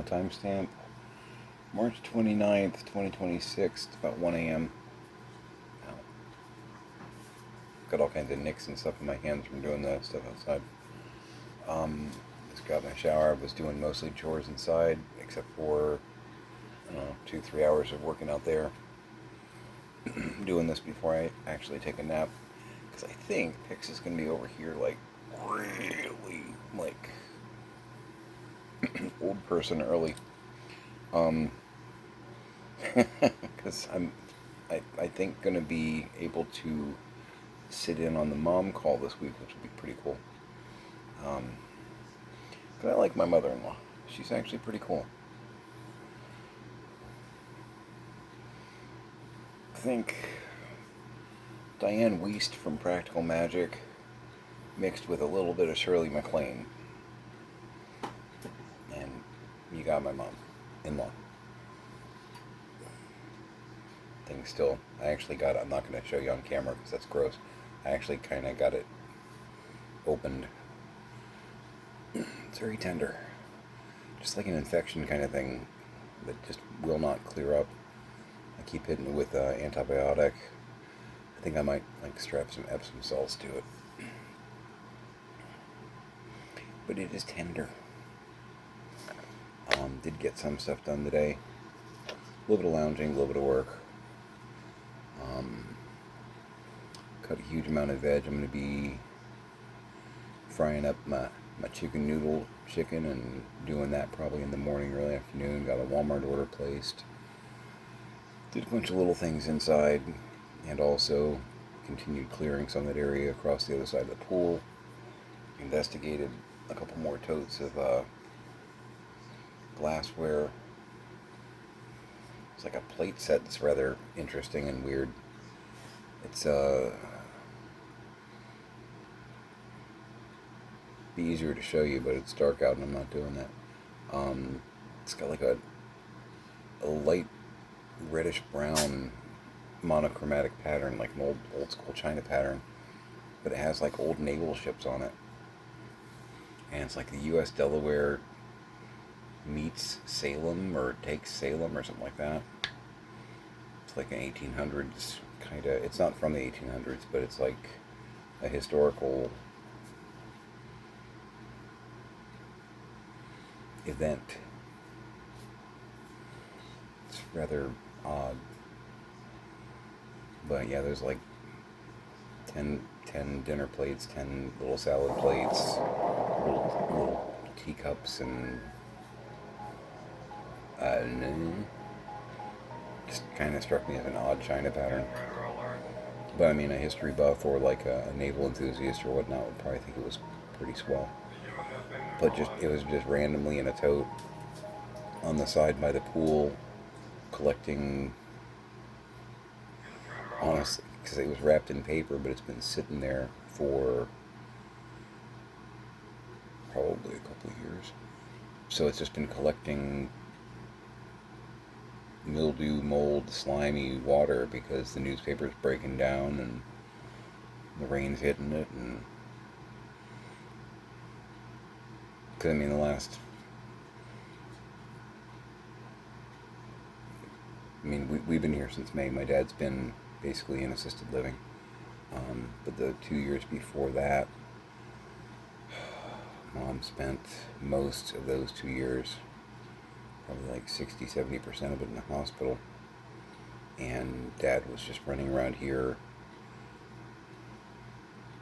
timestamp. March 29th, 2026, it's about 1 a.m. Got all kinds of nicks and stuff in my hands from doing that stuff outside. Just got my shower. I was doing mostly chores inside, except for, I don't know, 2-3 hours of working out there. Doing this before I actually take a nap. Because I think Pix is going to be over here, like, really, like, old person early. Because I think going to be able to sit in on the mom call this week, which would be pretty cool. But I like my mother-in-law. She's actually pretty cool. I think Diane Wiest from Practical Magic mixed with a little bit of Shirley MacLaine. And you got my mom-in-law. Thing still, I actually got it. I'm not going to show you on camera because that's gross. I actually kind of got it opened. It's very tender. Just like an infection kind of thing that just will not clear up. I keep hitting it with antibiotic. I think I might like strap some Epsom salts to it. But it is tender. Did get some stuff done today. A little bit of lounging, a little bit of work. Cut a huge amount of veg. I'm going to be frying up my chicken noodle chicken and doing that probably in the morning, early afternoon. Got a Walmart order placed. Did a bunch of little things inside and also continued clearing some of that area across the other side of the pool. Investigated a couple more totes of glassware. It's like a plate set that's rather interesting and weird. It's be easier to show you, but it's dark out and I'm not doing that. It's got like a light reddish brown monochromatic pattern, like an old school China pattern, but it has like old naval ships on it, and it's like the U.S. Delaware meets Salem or takes Salem or something like that. It's like an 1800s kind of. It's not from the 1800s, but it's like a historical event. It's rather odd. But yeah, there's like 10 dinner plates, 10 little salad plates, little teacups, and just kind of struck me as an odd China pattern. But I mean, a history buff or like a naval enthusiast or whatnot would probably think it was pretty swell. But it was just randomly in a tote on the side by the pool, collecting, honestly, because it was wrapped in paper, but it's been sitting there for probably a couple of years. So it's just been collecting mildew, mold, slimy water because the newspaper's breaking down and the rain's hitting it. And because I mean, we've been here since May. My dad's been basically in assisted living. But the 2 years before that, Mom spent most of those 2 years, probably like 60-70% of it in the hospital. And Dad was just running around here,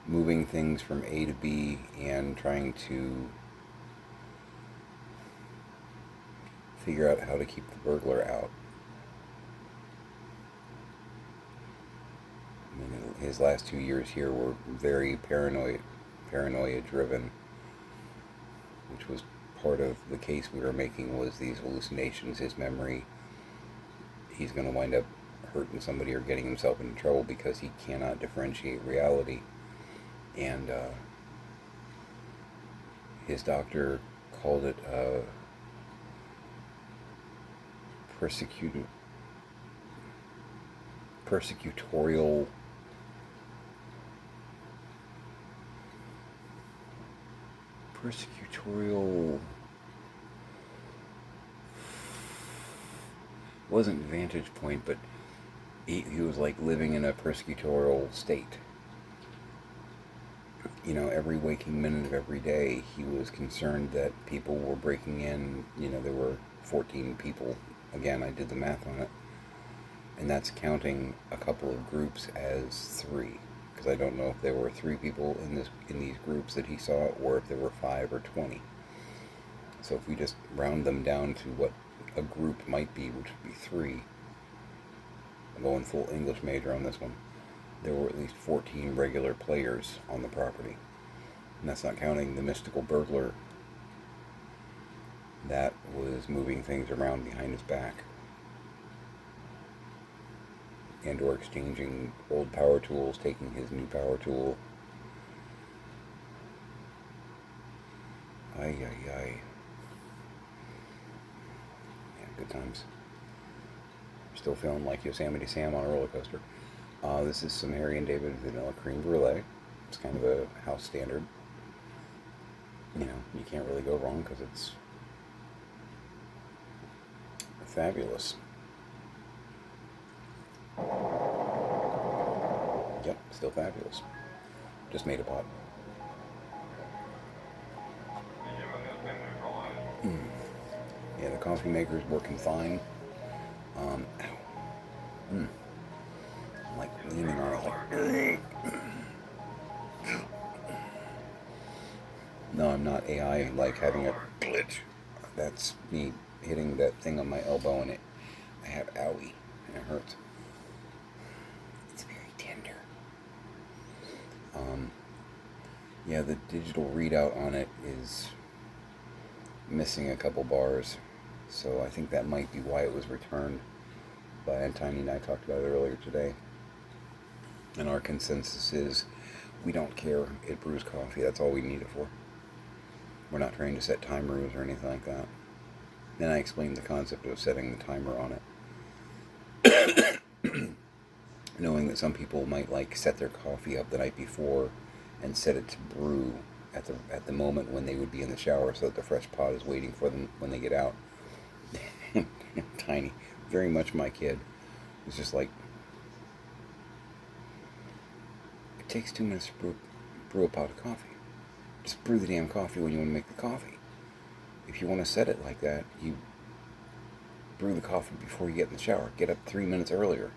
moving things from A to B and trying to figure out how to keep the burglar out. I mean, his last 2 years here were very paranoia driven, which was part of the case we were making, was these hallucinations, his memory. He's going to wind up hurting somebody or getting himself into trouble because he cannot differentiate reality. And his doctor called it persecutorial wasn't vantage point, but he was like living in a persecutorial state. You know, every waking minute of every day, he was concerned that people were breaking in. You know, there were 14 people. Again, I did the math on it. And that's counting a couple of groups as 3. Because I don't know if there were 3 people in these groups that he saw, or if there were 5 or 20. So if we just round them down to what a group might be, which would be 3, I'm going full English major on this one, there were at least 14 regular players on the property. And that's not counting the mystical burglar that was moving things around behind his back. And or exchanging old power tools, taking his new power tool. Ay, ay, ay. Yeah, good times. Still feeling like Yosemite Sam on a roller coaster. This is some Harry and David Vanilla Cream Brulee. It's kind of a house standard. You know, you can't really go wrong because it's fabulous. Yep, still fabulous. Just made a pot. Yeah, the coffee maker's working fine. I'm like leaning on it like... No, I'm not AI, like having a glitch. That's me hitting that thing on my elbow and I have owie and it hurts. It's very tender. Yeah, the digital readout on it is missing a couple bars, so I think that might be why it was returned. And Tiny and I talked about it earlier today. And our consensus is we don't care. It brews coffee. That's all we need it for. We're not trying to set timers or anything like that. Then I explained the concept of setting the timer on it. Knowing that some people might like set their coffee up the night before and set it to brew at the moment when they would be in the shower, so that the fresh pot is waiting for them when they get out. Tiny, very much my kid. It's just like, it takes 2 minutes to brew a pot of coffee. Just brew the damn coffee when you want to make the coffee. If you want to set it like that, you brew the coffee before you get in the shower. Get up 3 minutes earlier.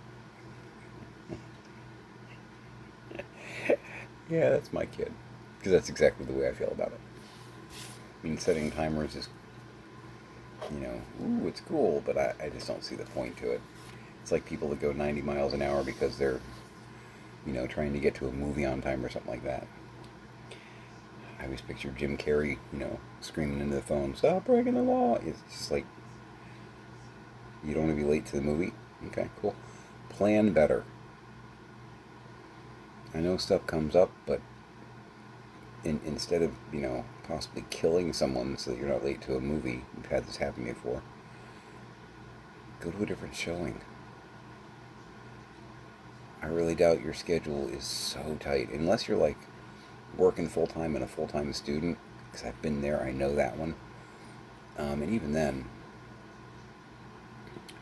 Yeah, that's my kid. Because that's exactly the way I feel about it. I mean, setting timers is, you know, ooh, it's cool, but I just don't see the point to it. It's like people that go 90 miles an hour because they're, you know, trying to get to a movie on time or something like that. I always picture Jim Carrey, you know, screaming into the phone, "Stop breaking the law." It's just like, you don't want to be late to the movie? Okay, cool. Plan better. I know stuff comes up, but instead of, you know, possibly killing someone so that you're not late to a movie, we've had this happen before, go to a different showing. I really doubt your schedule is so tight, unless you're like working full-time and a full-time student, because I've been there, I know that one. And even then,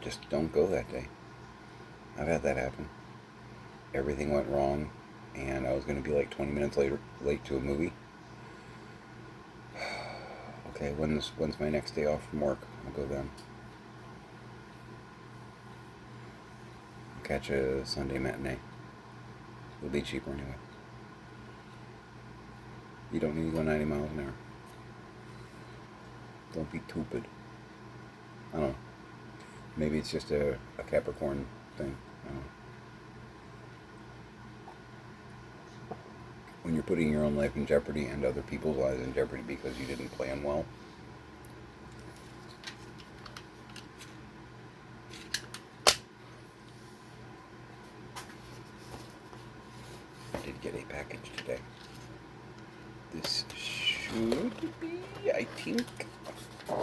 just don't go that day. I've had that happen. Everything went wrong, and I was going to be like 20 minutes late to a movie. Okay, when's my next day off from work? I'll go then. I'll catch a Sunday matinee. It'll be cheaper anyway. You don't need to go 90 miles an hour. Don't be stupid. I don't know. Maybe it's just a Capricorn thing. I don't know. When you're putting your own life in jeopardy and other people's lives in jeopardy because you didn't plan well. I did get a package today. This should be, I think, there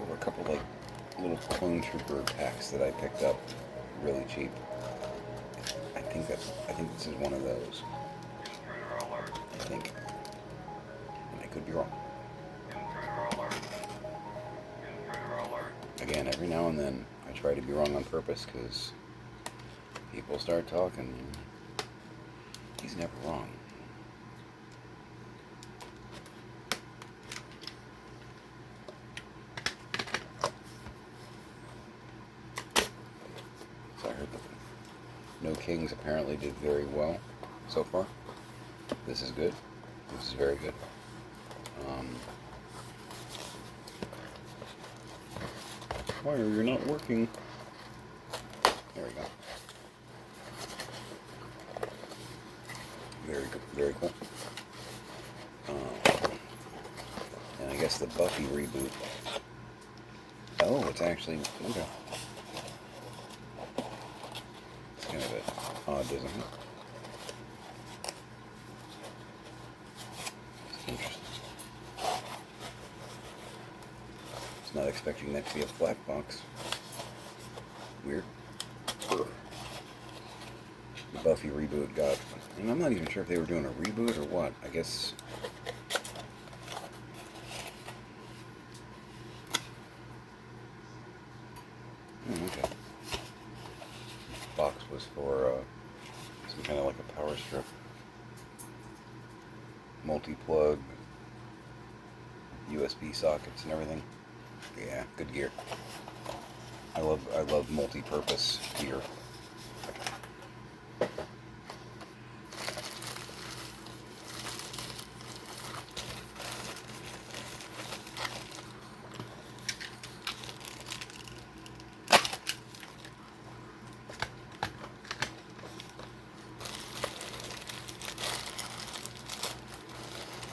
were a couple like little clone trooper packs that I picked up really cheap. I think this is one of those. I think. And I could be wrong. Again, every now and then I try to be wrong on purpose because people start talking and he's never wrong. So I heard the No Kings apparently did very well so far. This is good. This is very good. Why are you not working? There we go. Very good, very cool. And I guess the Buffy reboot. Oh, it's actually okay. It's kind of a bit odd, isn't it? It's interesting. Not expecting that to be a flat box. Weird. The Buffy reboot got, and I'm not even sure if they were doing a reboot or what. I guess. Okay. Box was for some kind of like a power strip, multi-plug, USB sockets and everything. Yeah, good gear. I love multi-purpose gear.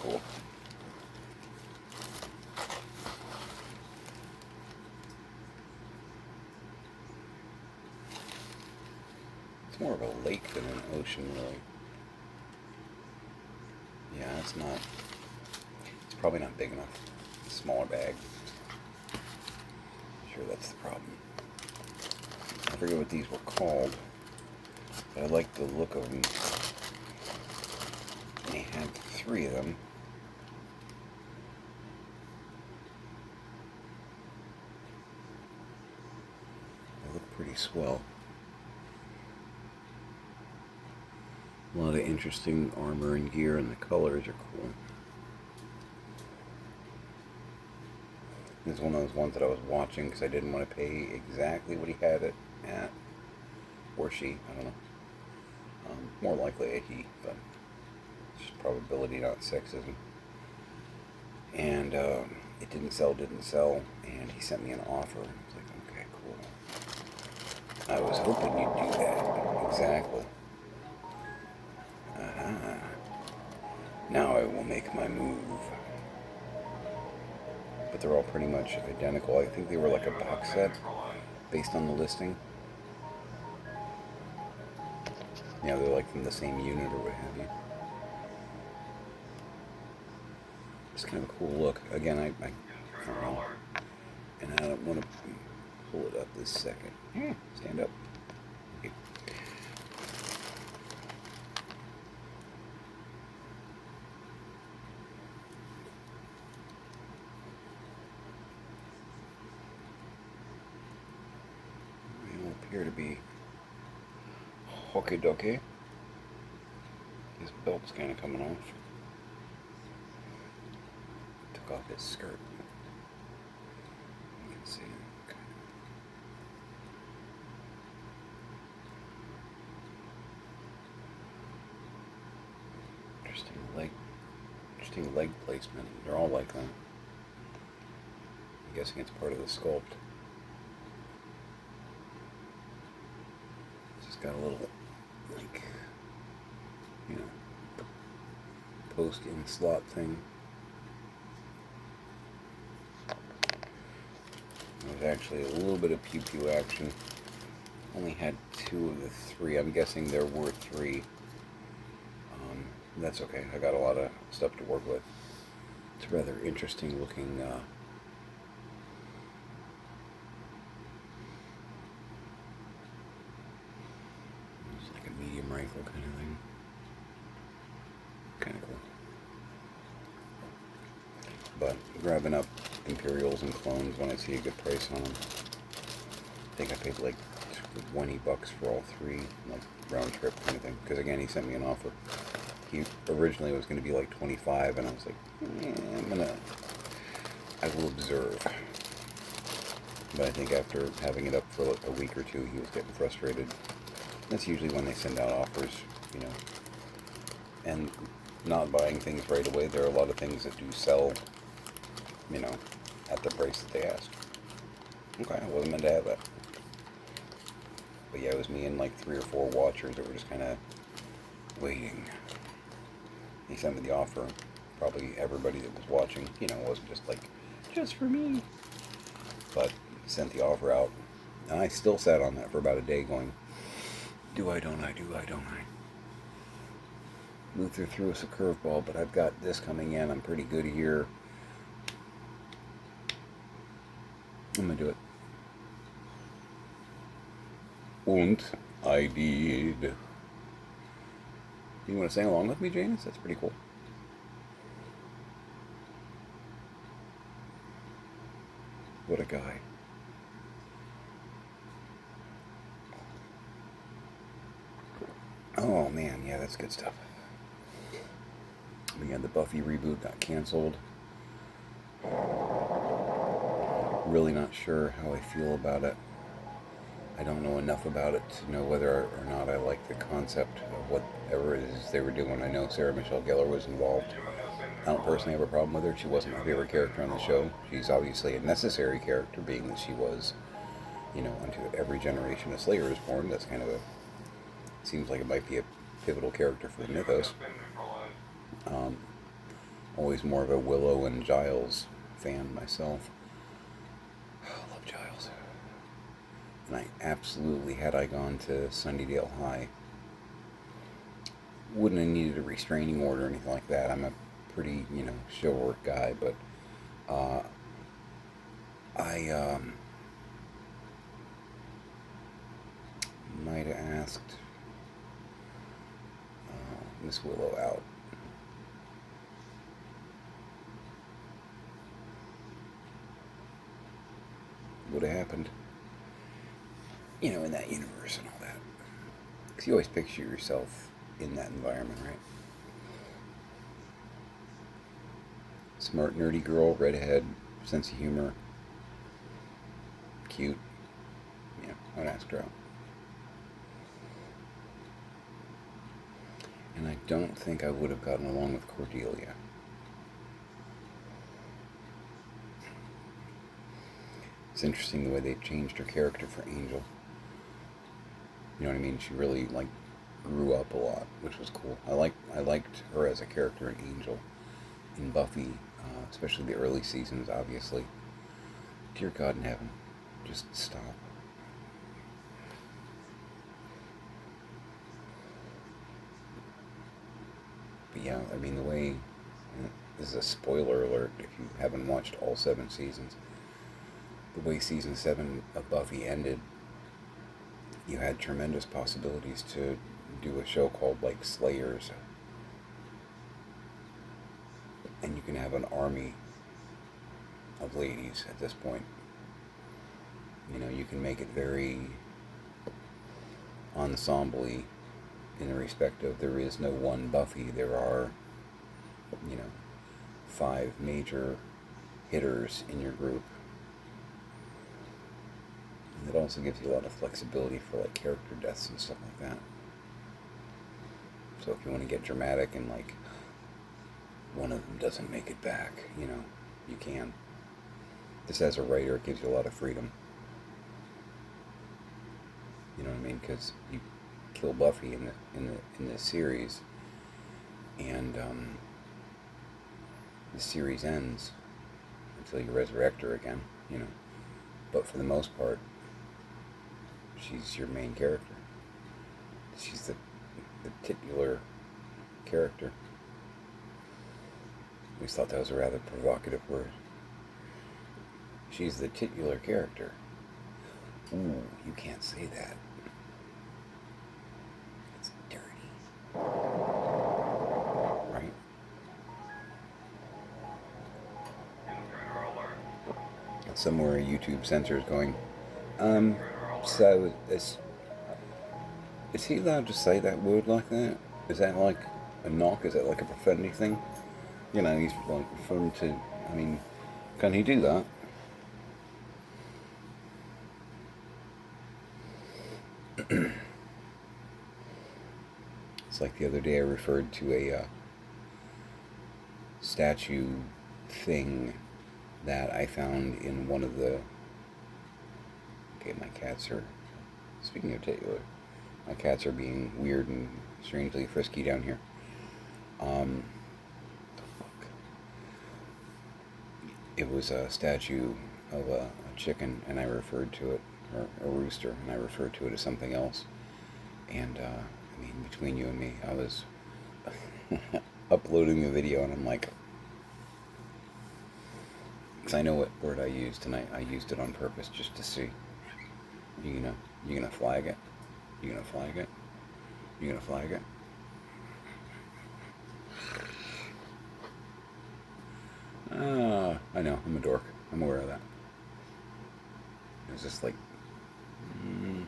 Cool. It's more of a lake than an ocean, really. Yeah, it's not. It's probably not big enough. It's a smaller bag. Sure, that's the problem. I forget what these were called, but I like the look of them. They had 3 of them. They look pretty swell. A lot of interesting armor and gear, and the colors are cool. This is one of those ones that I was watching because I didn't want to pay exactly what he had it at, or she, I don't know. More likely a he, but it's just probability, not sexism. And it didn't sell, and he sent me an offer. I was like, okay, cool. I was hoping you'd do that. Exactly. Now I will make my move. But they're all pretty much identical. I think they were like a box set based on the listing. Yeah, they're like from the same unit or what have you. It's kind of a cool look. Again, I don't know. And I don't want to pull it up this second. Stand up. Okay. Appear to be hockey-docky. His belt's kind of coming off. Took off his skirt. You can see it. Okay. Interesting leg placement. They're all like that. I'm guessing it's part of the sculpt. Got a little, like, you know, post-in slot thing. There's actually a little bit of pew-pew action. Only had 2 of the 3. I'm guessing there were 3. That's okay. I got a lot of stuff to work with. It's a rather interesting looking rifle kind of thing. Kind of cool. But grabbing up Imperials and clones when I see a good price on them. think I paid like $20 for all three, like round trip kind of thing. Because again, he sent me an offer. He originally was going to be like 25, and I was like, I will observe. But I think after having it up for like a week or two, he was getting frustrated. That's usually when they send out offers, you know, and not buying things right away. There are a lot of things that do sell, you know, at the price that they asked. Okay, I wasn't meant to have that. But yeah, it was me and like 3 or 4 watchers that were just kind of waiting. He sent me the offer. Probably everybody that was watching, you know, it wasn't just like, just for me. But he sent the offer out. And I still sat on that for about a day going, do I, don't I, do I, don't I? Luther threw us a curveball, but I've got this coming in. I'm pretty good here. I'm going to do it. And I did. You want to sing along with me, Janice? That's pretty cool. What a guy. Oh man, yeah, that's good stuff. Again, the Buffy reboot got canceled. Really not sure how I feel about it. I don't know enough about it to know whether or not I like the concept of whatever it is they were doing. I know Sarah Michelle Gellar was involved. I don't personally have a problem with her. She wasn't my favorite character on the show. She's obviously a necessary character, being that she was, you know, unto every generation of Slayer is born. That's kind of a, seems like it might be a pivotal character for the mythos. Always more of a Willow and Giles fan myself. I love Giles. And I absolutely, had I gone to Sunnydale High, wouldn't have needed a restraining order or anything like that. I'm a pretty, you know, chivalric guy, but I might have asked Miss Willow out. Would have happened, you know, in that universe and all that. Because you always picture yourself in that environment, right? Smart, nerdy girl, redhead, sense of humor, cute. Yeah, I'd ask her out. And I don't think I would have gotten along with Cordelia. It's interesting the way they changed her character for Angel. You know what I mean? She really, like, grew up a lot, which was cool. I liked her as a character in Angel. In Buffy, especially the early seasons, obviously. Dear God in heaven, just stop. But yeah, I mean, the way, this is a spoiler alert if you haven't watched all 7 seasons, the way season 7 of Buffy ended, you had tremendous possibilities to do a show called, like, Slayers. And you can have an army of ladies at this point. You know, you can make it very ensemble-y in the respect of there is no one Buffy. There are, you know, 5 major hitters in your group. And it also gives you a lot of flexibility for, like, character deaths and stuff like that. So if you want to get dramatic and, like, one of them doesn't make it back, you know, you can. Just as a writer, it gives you a lot of freedom. You know what I mean? Because you kill Buffy in the series, and the series ends until you resurrect her again. You know, but for the most part, she's your main character. She's the titular character. We thought that was a rather provocative word. She's the titular character. Ooh, you can't say that. It's dirty. Right? Somewhere YouTube censor is going, So, is he allowed to say that word like that? Is that like a knock? Is that like a profanity thing? You know, he's like referring to. I mean, can he do that? It's like the other day I referred to a statue thing that I found in one of the. Okay, my cats are. Speaking of Taylor, my cats are being weird and strangely frisky down here. Um, it was a statue of a chicken, and I referred to it, or a rooster, and I referred to it as something else. And I mean, between you and me, I was uploading the video, and I'm like, because I know what word I used, and I used it on purpose just to see. You gonna flag it? You gonna flag it? You gonna flag it? I know, I'm a dork. I'm aware of that. It was just like, mm,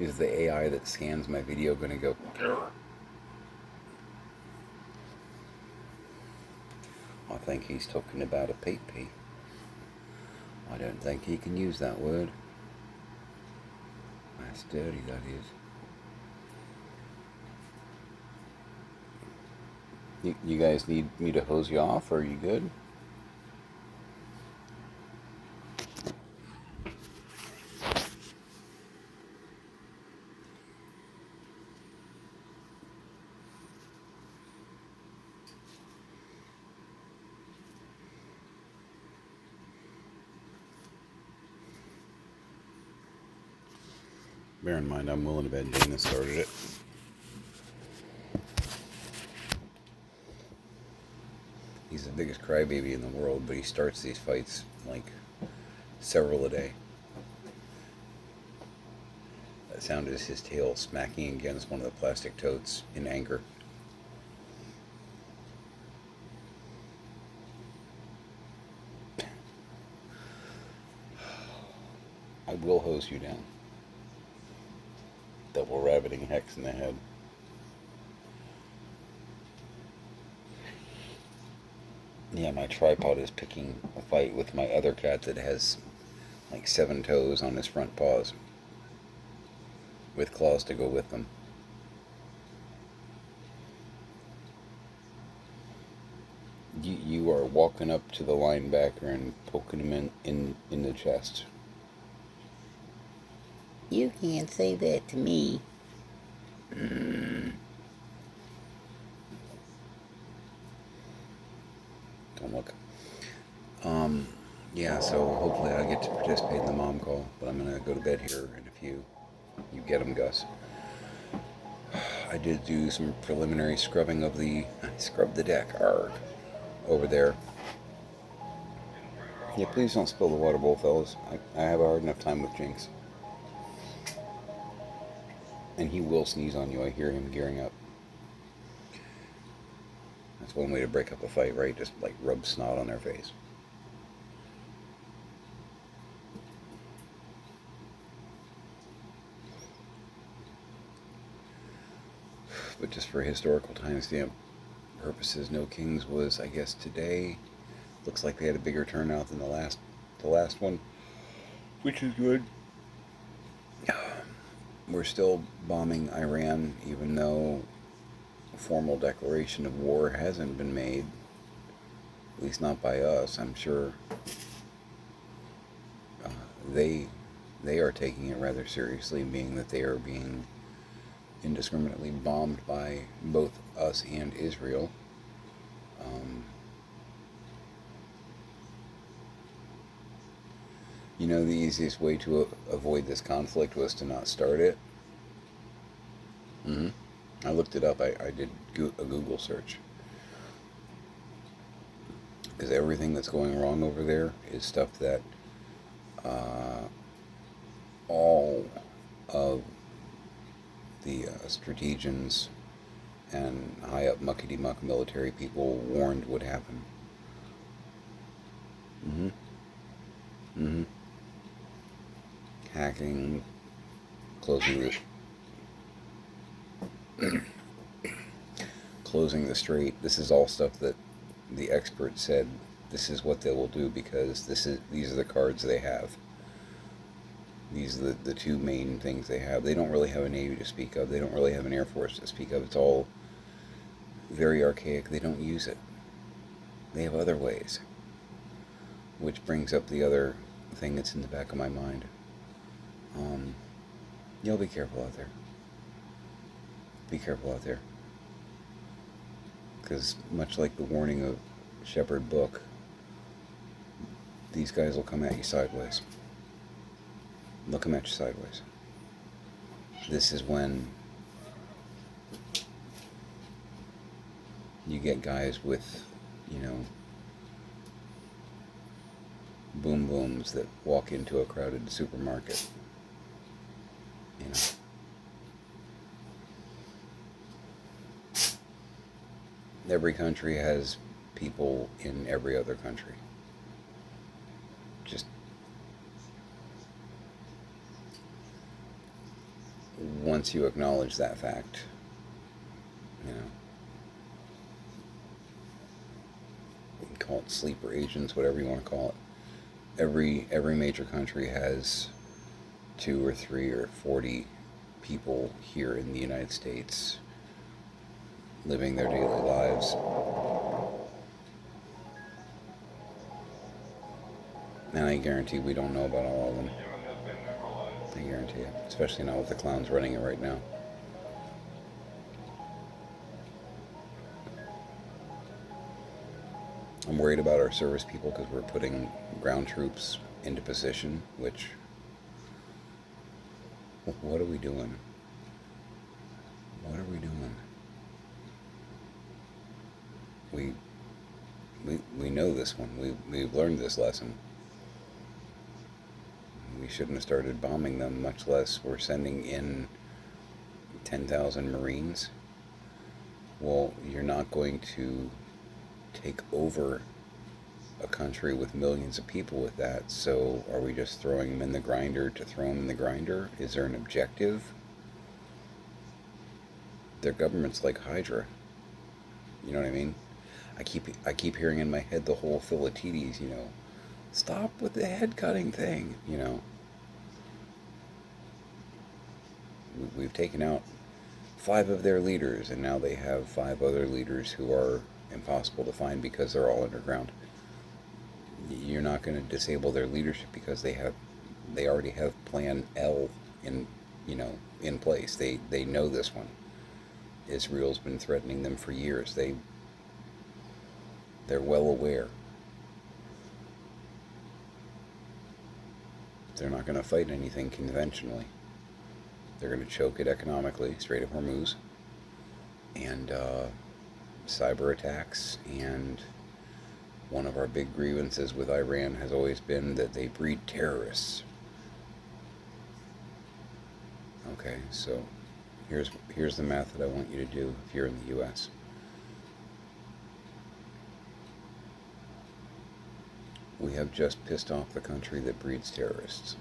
is the AI that scans my video gonna go? I think he's talking about a pee-pee. I don't think he can use that word. That's dirty, that is. You guys need me to hose you off, or are you good? Bear in mind, I'm willing to bet Dana started it. He's the biggest crybaby in the world, but he starts these fights like several a day. That sound is his tail smacking against one of the plastic totes in anger. I will hose you down. Double rabbiting hex in the head. Yeah, my tripod is picking a fight with my other cat that has like 7 toes on his front paws with claws to go with them. You are walking up to the linebacker and poking him in the chest. You can't say that to me. Don't look. Yeah, so hopefully I get to participate in the mom call, but I'm going to go to bed here in a few. You get them, Gus. I did do some preliminary scrubbing of I scrubbed the deck, arg, over there. Yeah, please don't spill the water bowl, fellas. I have a hard enough time with Jinx. And he will sneeze on you. I hear him gearing up. That's one way to break up a fight, right? Just like rub snot on their face. But just for historical timestamp purposes, No Kings was, I guess, today. Looks like they had a bigger turnout than the last one, which is good. We're still bombing Iran, even though a formal declaration of war hasn't been made. At least not by us. I'm sure they are taking it rather seriously, being that they are being indiscriminately bombed by both us and Israel. You know, the easiest way to avoid this conflict was to not start it. I looked it up. I did a Google search. Because everything that's going wrong over there is stuff that all of the strategians and high up muckety-muck military people warned would happen. hacking, closing the closing the strait. This is all stuff that the experts said this is what they will do because these are the cards they have. These are the two main things they have. They don't really have a Navy to speak of. They don't really have an Air Force to speak of. It's all very archaic. They don't use it. They have other ways. Which brings up the other thing that's in the back of my mind. You'll be careful out there. Be careful out there. Because much like the warning of Shepherd Book, these guys will come at you sideways. They'll come at you sideways. This is when you get guys with, boom booms that walk into a crowded supermarket. Every country has people in every other country. Just once you acknowledge that fact, you can call it sleeper agents, whatever you want to call it. Every major country has 2 or 3 or 40 people here in the United States living their daily lives. And I guarantee we don't know about all of them. I guarantee it. Especially not with the clowns running it right now. I'm worried about our service people because we're putting ground troops into position, which... What are we doing? What are we doing? We know this one. We've learned this lesson. We shouldn't have started bombing them, much less we're sending in 10,000 Marines. Well, you're not going to take over a country with millions of people with that, so are we just throwing them in the grinder to throw them in the grinder? Is there an objective? Their government's like Hydra. You know what I mean? I keep hearing in my head the whole Philatides, stop with the head cutting thing, We've taken out 5 of their leaders, and now they have 5 other leaders who are impossible to find because they're all underground. You're not going to disable their leadership because they already have Plan L in place. They know this one. Israel's been threatening them for years. They're well aware. They're not going to fight anything conventionally. They're going to choke it economically, Strait of Hormuz, and cyber attacks. And one of our big grievances with Iran has always been that they breed terrorists. Okay, so here's the math that I want you to do if you're in the U.S. We have just pissed off the country that breeds terrorists.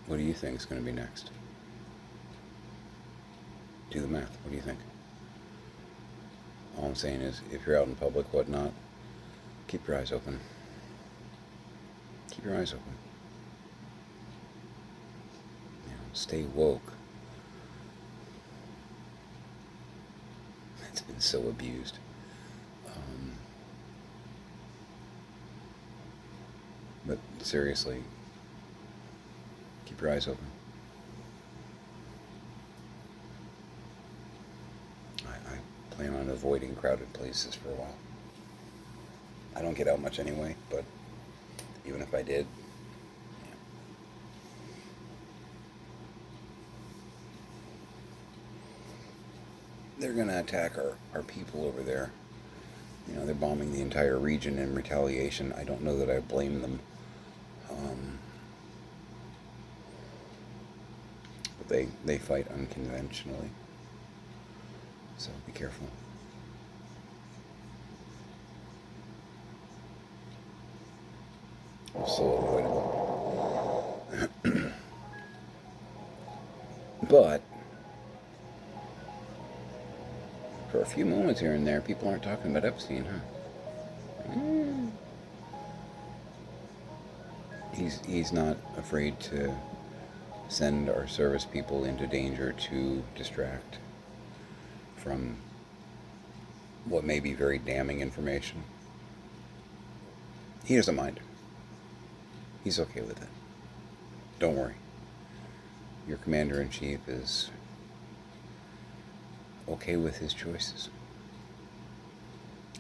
What do you think is going to be next? Do the math. What do you think? All I'm saying is, if you're out in public, whatnot, keep your eyes open. Keep your eyes open. Stay woke. It's been so abused. But seriously, keep your eyes open. I plan on avoiding crowded places for a while. I don't get out much anyway, but even if I did, they're going to attack our people over there. They're bombing the entire region in retaliation. I don't know that I blame them. But they fight unconventionally. So be careful. so avoidable. But for a few moments here and there, people aren't talking about Epstein, huh? He's not afraid to send our service people into danger to distract from what may be very damning information. He doesn't mind. He's okay with it. Don't worry. Your commander-in-chief is okay with his choices.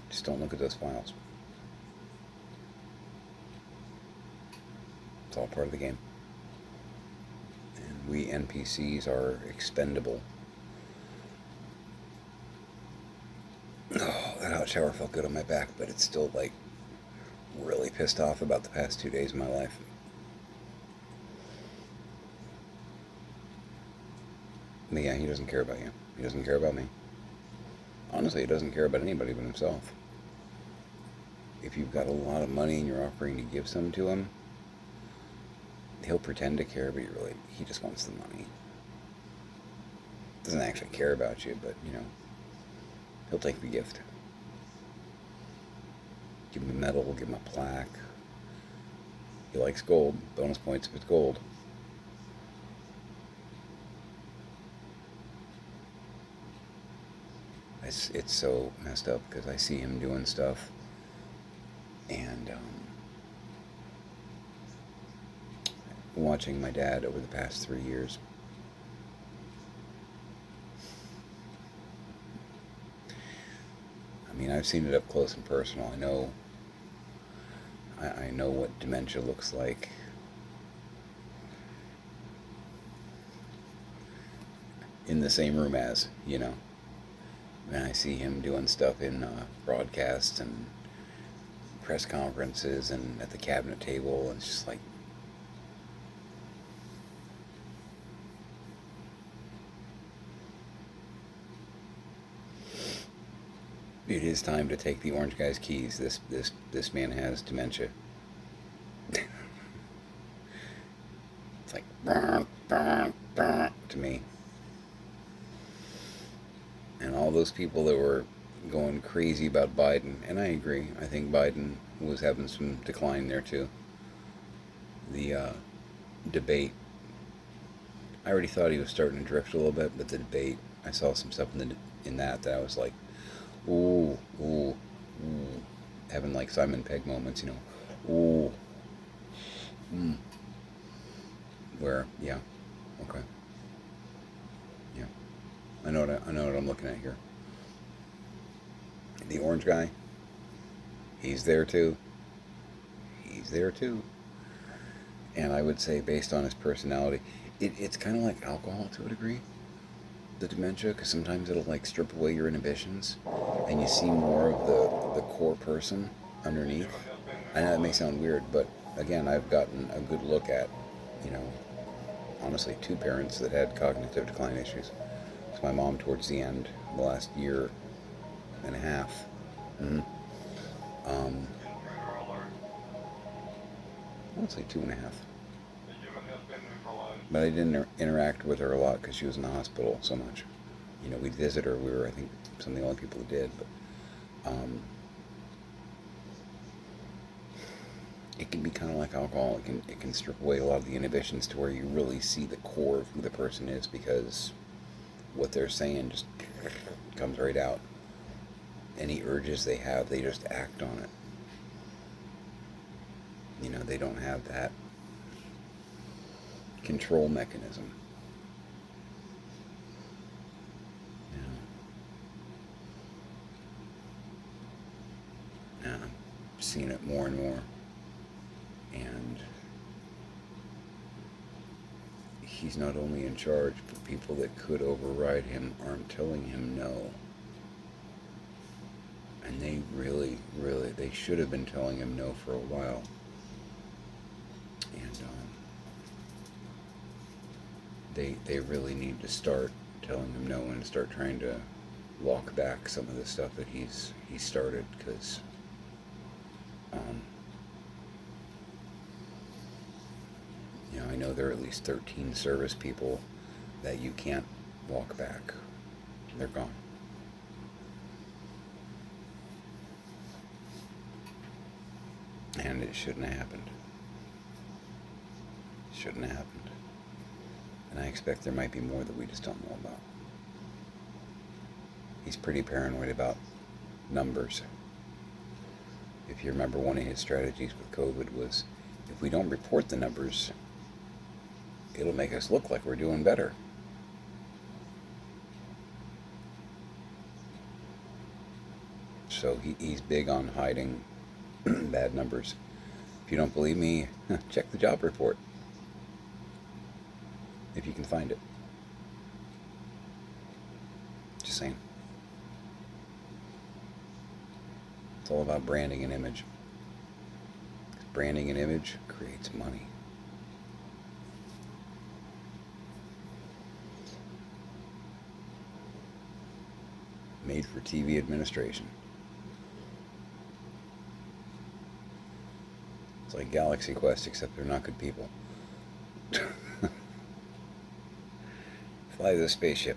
Just don't look at those files. It's all part of the game. And we NPCs are expendable. Oh, that hot shower felt good on my back, but it's still like really pissed off about the past 2 days of my life. But yeah, he doesn't care about you. He doesn't care about me. Honestly, he doesn't care about anybody but himself. If you've got a lot of money and you're offering to give some to him, he'll pretend to care, but he just wants the money. Doesn't actually care about you, but, he'll take the gift. Give him a medal, give him a plaque. He likes gold. Bonus points if it's gold. It's so messed up because I see him doing stuff, and watching my dad over the past 3 years. I mean, I've seen it up close and personal. I know what dementia looks like. In the same room as, And I see him doing stuff in broadcasts and press conferences and at the cabinet table, and it's just like, it is time to take the orange guy's keys. This man has dementia. It's like to me. And all those people that were going crazy about Biden, and I agree, I think Biden was having some decline there too. The debate, I already thought he was starting to drift a little bit, but the debate, I saw some stuff in that I was like, ooh, having like Simon Pegg moments, ooh, where, yeah, okay. I know what I'm looking at here. The orange guy, he's there too. And I would say, based on his personality, it's kind of like alcohol to a degree, the dementia, because sometimes it'll like strip away your inhibitions, and you see more of the core person underneath. I know that may sound weird, but again, I've gotten a good look at, honestly, 2 parents that had cognitive decline issues. My mom towards the end, the last year and a half. I would say 2.5. But I didn't interact with her a lot because she was in the hospital so much. We'd visit her. We were, I think, some of the only people who did. But it can be kind of like alcohol. It can strip away a lot of the inhibitions to where you really see the core of who the person is, because what they're saying just comes right out. Any urges they have, they just act on it. They don't have that control mechanism. I'm seeing it more and more. And he's not only in charge, but people that could override him aren't telling him no. And they really, they should have been telling him no for a while. And they really need to start telling him no and start trying to walk back some of the stuff that he started, because I know there are at least 13 service people that you can't walk back. They're gone. And it shouldn't have happened. It shouldn't have happened. And I expect there might be more that we just don't know about. He's pretty paranoid about numbers. If you remember, one of his strategies with COVID was, if we don't report the numbers, it'll make us look like we're doing better. So he's big on hiding bad numbers. If you don't believe me, check the job report, if you can find it. Just saying. It's all about branding and image. Branding and image creates money. Made for TV administration. It's like Galaxy Quest, except they're not good people. Fly the spaceship.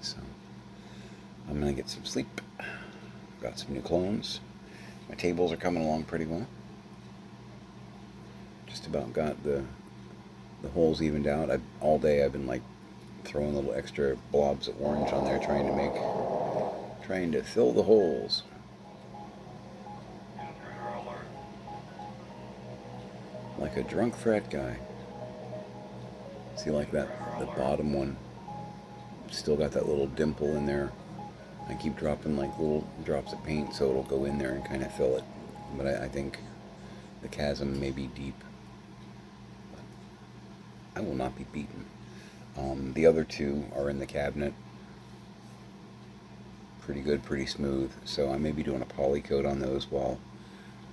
So, I'm gonna get some sleep. Got some new clones. My tables are coming along pretty well. Just about got the holes evened out. All day I've been like throwing little extra blobs of orange on there, trying to fill the holes. Like a drunk frat guy. See, like that, the bottom one still got that little dimple in there. I keep dropping like little drops of paint so it'll go in there and kind of fill it. But I think the chasm may be deep. I will not be beaten. The other two are in the cabinet. Pretty good, pretty smooth. So I may be doing a poly coat on those while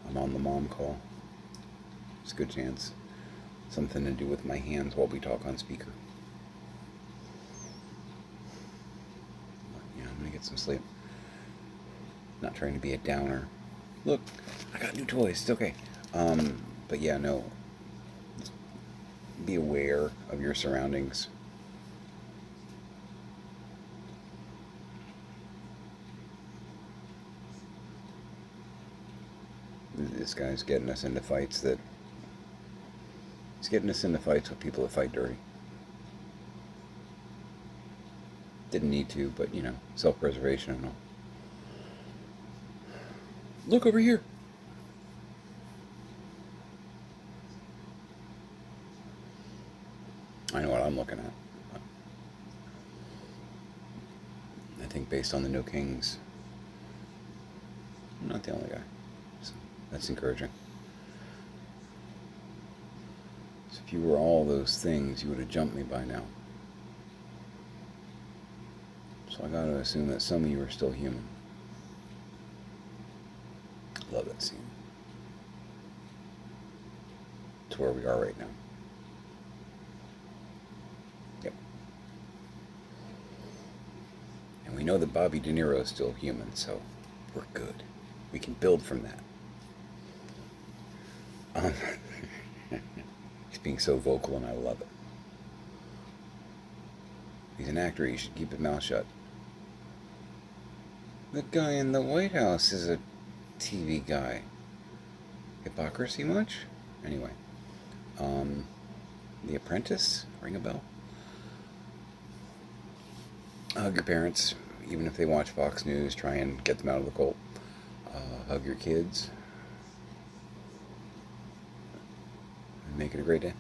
I'm on the mom call. It's a good chance. Something to do with my hands while we talk on speaker. Yeah, I'm gonna get some sleep. Not trying to be a downer. Look, I got new toys. It's okay. But yeah, no. Be aware of your surroundings. This guy's getting us into fights that... He's getting us into fights with people that fight dirty. Didn't need to, but you know, self-preservation and all. Look over here. I know what I'm looking at. I think based on the No Kings, I'm not the only guy. So that's encouraging. So if you were all those things, you would have jumped me by now. So I gotta assume that some of you are still human. Love that scene. It's where we are right now. Yep. And we know that Bobby De Niro is still human, so we're good. We can build from that. He's being so vocal and I love it. He's an actor, he should keep his mouth shut. The guy in the White House is a TV guy. Hypocrisy much? Anyway. The Apprentice? Ring a bell? Hug your parents, even if they watch Fox News, try and get them out of the cult. Hug your kids. Make it a great day.